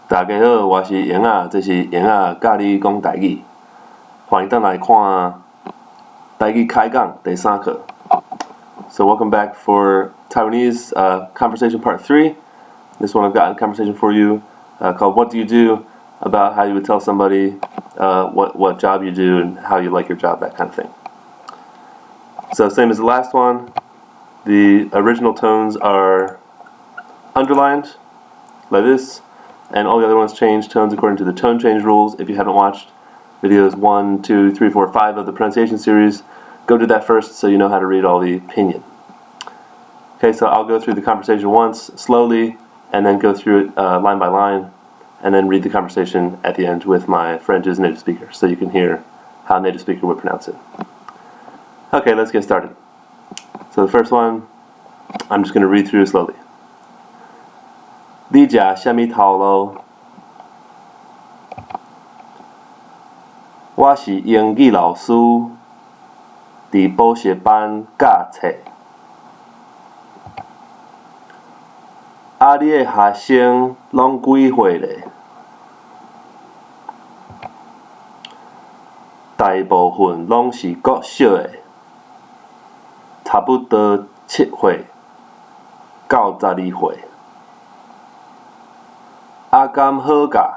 大家好，我是英仔，这是英仔教你讲台语。欢迎回来看台语开讲第3课。So welcome back for Taiwanese Conversation Part 3. This one I've got a conversation for you called What Do You Do? About how you would tell somebody what job you do and how you like your job, that kind of thing. So same as the last one, the original tones are underlined like this, and all the other ones change tones according to the tone change rules. If you haven't watched videos 1, 2, 3, 4, 5 of the pronunciation series, go do that first so you know how to read all the pinyin. Okay, so I'll go through the conversation once slowly and then go through it line by line and then read the conversation at the end with my friend who's a native speaker so you can hear how a native speaker would pronounce it. Okay, let's get started. So the first one, I'm just going to read through slowly. 你食什么头路？我是英语老师，伫补习班教册。你的学生拢几岁咧？大部分拢是国小的，差不多7岁到12岁。敢好教？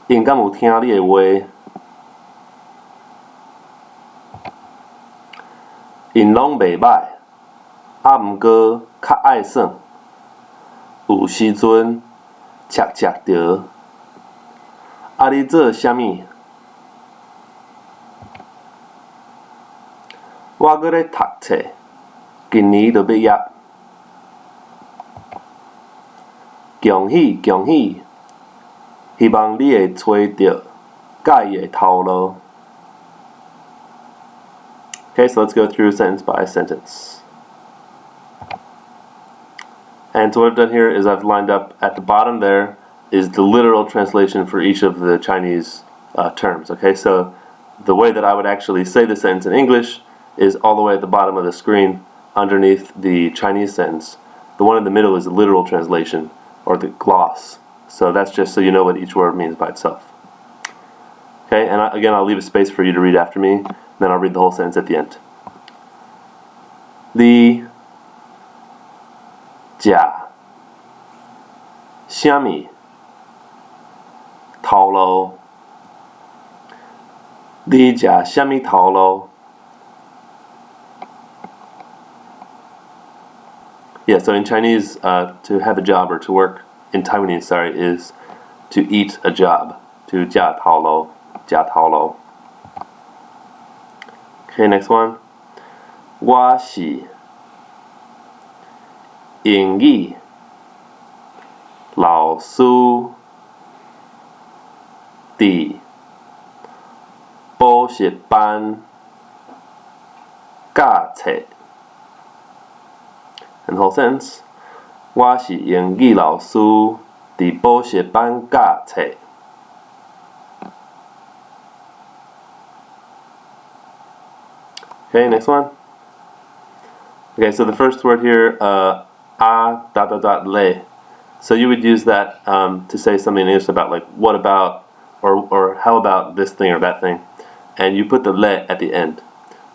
因敢有听你的话？因拢袂歹，毋过较爱耍，有时阵恰着。你做啥物？我搁咧读册，今年就毕业。恭喜恭喜！希望你会找到介意的头路。Okay, so let's go through sentence by sentence. And so what I've done here is I've lined up at the bottom there is the literal translation for each of the Chinese terms. Okay, so the way that I would actually say the sentence in English is all the way at the bottom of the screen underneath the Chinese sentence. The one in the middle is the literal translation, or the gloss. So that's just so you know what each word means by itself. Okay, and again, I'll leave a space for you to read after me, then I'll read the whole sentence at the end. 你食什么头路？你食什么头路？ Yeah, so in Chinese, to have a job or to work in Taiwanese, sorry, is to eat a job. To 食头路, 食头路. Okay, next one. 我是英语老师伫补习班教册。And the whole sentence. 我是英语老师，伫补习班教册。Okay, next one. Okay, so the first word here, le. So you would use that to say something in English about like what about or how about this thing or that thing, and you put the le at the end.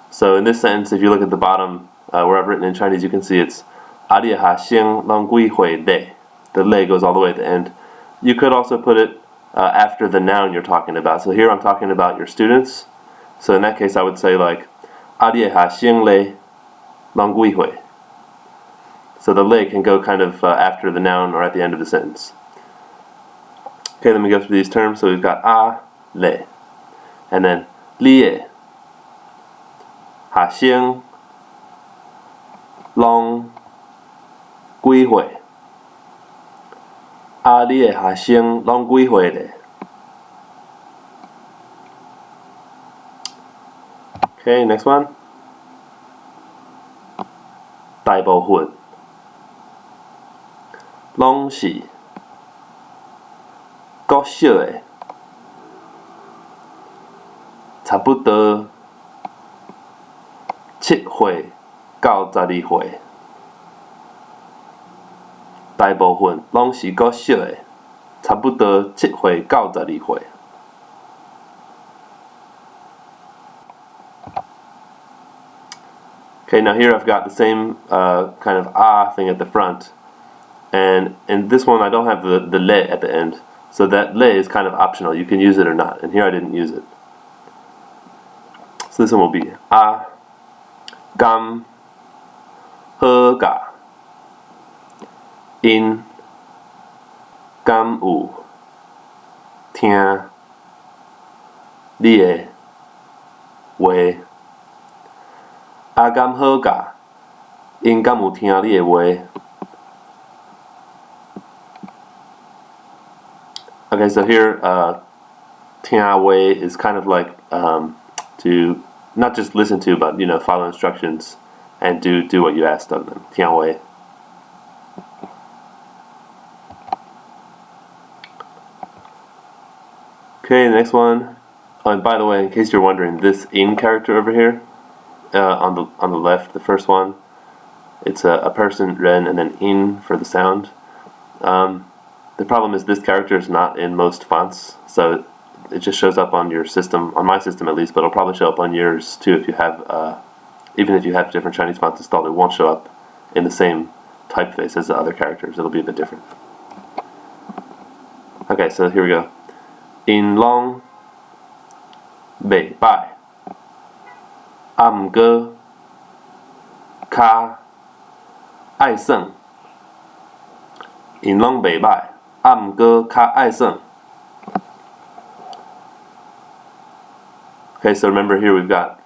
So in this sentence, if you look at the bottom where I've written in Chinese, you can see it's 你的学生拢几岁咧? The le goes all the way at the end. You could also put it after the noun you're talking about. So here I'm talking about your students. So in that case, I would say like 你的学生咧拢几岁? So the le can go kind of after the noun or at the end of the sentence. Okay, let me go through these terms. So we've got le, and then 你的学生拢几岁？你的学生拢几岁咧？ Okay, next one. 大部分拢是国小的，差不多7岁到12岁。大部分拢是国小的，差不多7岁到12岁。Okay, now here I've got the same kind of thing at the front, and in this one I don't have the le at the end, so that le is kind of optional. You can use it or not, and here I didn't use it. So this one will be gam he ga in gam u听你的话。敢好教，因敢有听你的话。Okay, so here, 听话 is kind of like to not just listen to, but follow instructions and do what you asked of them. 听话。Okay, the next one. Oh, and by the way, in case you're wondering, this in character over here. On the left, the first one, it's a person, ren, and then in for the sound. The problem is this character is not in most fonts, so it just shows up on your system, on my system at least, but it'll probably show up on yours too if you have, even if you have different Chinese fonts installed, it won't show up in the same typeface as the other characters. It'll be a bit different. Okay, so here we go. In long, bei, bai. 过较爱耍，因拢袂歹，过较爱耍。Okay, so remember here we've got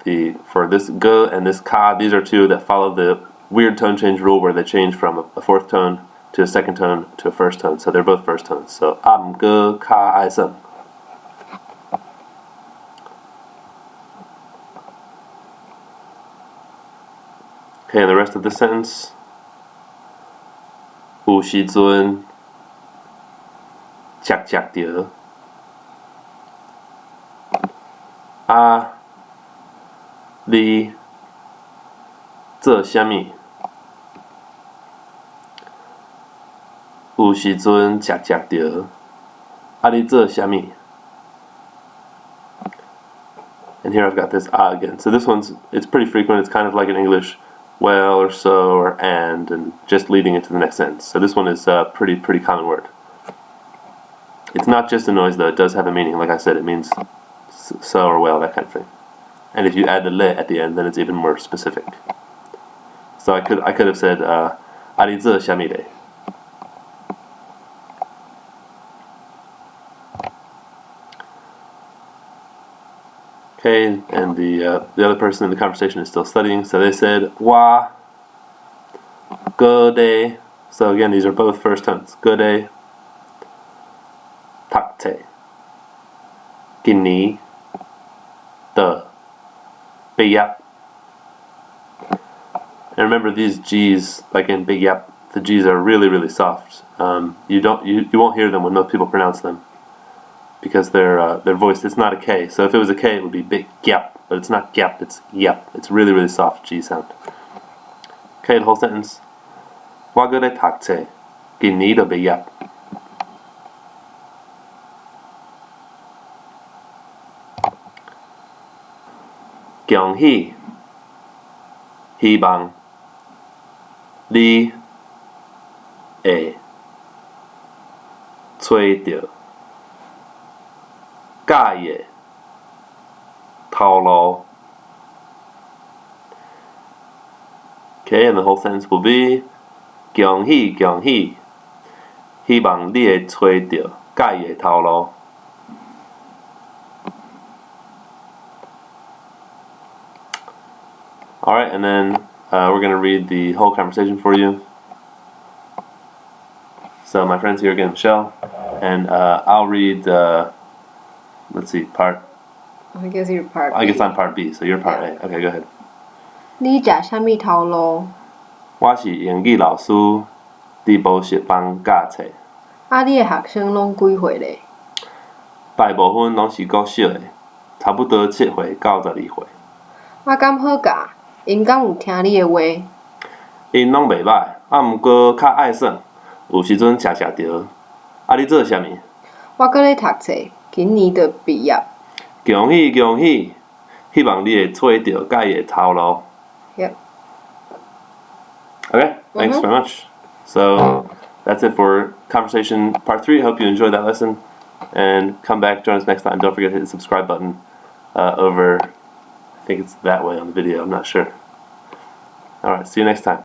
for this ge and this ka, these are two that follow the weird tone change rule where they change from a fourth tone to a second tone to a first tone. So they're both first tones. So过较爱耍. Okay, and the rest of the sentence. 有时阵食着你做啥物？有时阵食着你做啥物？ And here I've got this again. So this it's pretty frequent. It's kind of like in English. Well or so or and just leading into the next sentence. So this one is a pretty common word. It's not just a noise though, it does have a meaning. Like I said, it means so or well, that kind of thing. And if you add the le at the end, then it's even more specific. So I could have said 你做啥物的? Okay, and the other person in the conversation is still studying, so they said wa day. So again, these are both first tones. day. Takte. Gini. The. Big yap. And remember these G's, like in big yap, the G's are really soft. You won't hear them when most people pronounce them. Because they're voiced, it's not a K. So if it was a K, it would be big gap, but it's not gap, it's yap. It's really soft G sound. Okay, the whole sentence. 我搁在读册，今年就毕业。恭喜，希望你会找到。介嘅头路. Okay, and the whole sentence will be 恭喜恭喜，希望你会找到介嘅头路. Alright, and then we're going to read the whole conversation for you. So my friends here again, Michelle, and I'll read let's see, I guess you're part B. I guess I'm part B, so you're part A. Okay, go ahead. 你食啥物头路？我是英语老师，伫补习班教册。你的学生拢几岁咧？大部分拢是国小的，差不多7岁到12岁。敢好教？因敢有听你的话？因拢袂歹，毋过较爱耍，有时阵食着。你做啥物？我搁咧读册，今年就毕业。恭喜恭喜！希望你会找到自己的头路。Yep. Okay, thanks very much. So that's it for conversation part 3. Hope you enjoyed that lesson. And come back, join us next time. Don't forget to hit the subscribe button over, I think it's that way on the video, I'm not sure. Alright, see you next time.